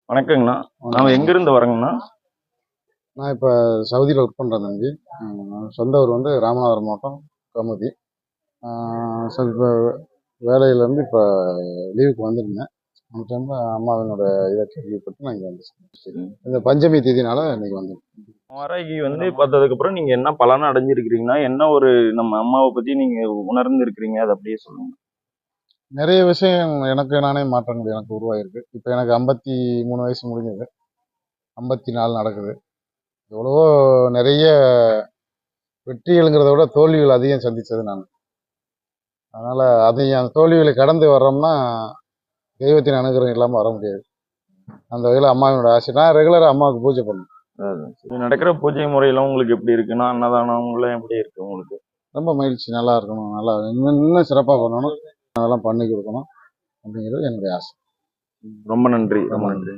வணக்கங்கண்ணா. நாம எங்க இருந்து வரோங்கண்ணா? நான் இப்போ சவுதியில் ஒர்க் பண்ணுறேன் தம்பி. சொந்த ஊர் வந்து ராமநாதபுரம் மாவட்டம் கமுதி. ஸோ இப்போ வேலையிலேருந்து இப்போ லீவுக்கு வந்திருந்தேன். அந்த டைமில் அம்மாவினோட இதை கேள்விப்பட்டு நான் இங்கே வந்துட்டேன். இந்த பஞ்சமி தேதினால இன்னைக்கு வந்தேன். வரைக்கு வந்து பார்த்ததுக்கப்புறம் நீங்க என்ன பலனை அடைஞ்சிருக்கிறீங்கன்னா, என்ன ஒரு நம்ம அம்மாவை பத்தி நீங்க உணர்ந்து இருக்கிறீங்க, அதை அப்படியே சொல்லுங்க. நிறைய விஷயம் எனக்கு நானே மாற்றங்கள் எனக்கு உருவாயிருக்கு. இப்போ எனக்கு 53 வயசு முடிஞ்சது, 54 நடக்குது. எவ்வளவோ நிறைய வெற்றிகள்ங்கிறத விட தோல்விகள் அதிகம் சந்தித்தது நான். அதனால் அந்த தோல்விகளை கடந்து வர்றோம்னா தெய்வத்தின் அனுகிரகம் இல்லாமல் வர முடியாது. அந்த வகையில் அம்மாவினோட ஆசை. நான் ரெகுலராக அம்மாவுக்கு பூஜை பண்ணுவேன். இது நடக்கிற பூஜை முறையெல்லாம் உங்களுக்கு எப்படி இருக்குன்னா, அன்னதானம் எல்லாம் எப்படி இருக்கு உங்களுக்கு? ரொம்ப மகிழ்ச்சி, நல்லா இருக்கணும், நல்லா இன்னும் சிறப்பாக பண்ணணும், அதெல்லாம் பண்ணி கொடுக்கணும் அப்படிங்கிறது என்னுடைய ஆசை. ரொம்ப நன்றி, ரொம்ப நன்றி.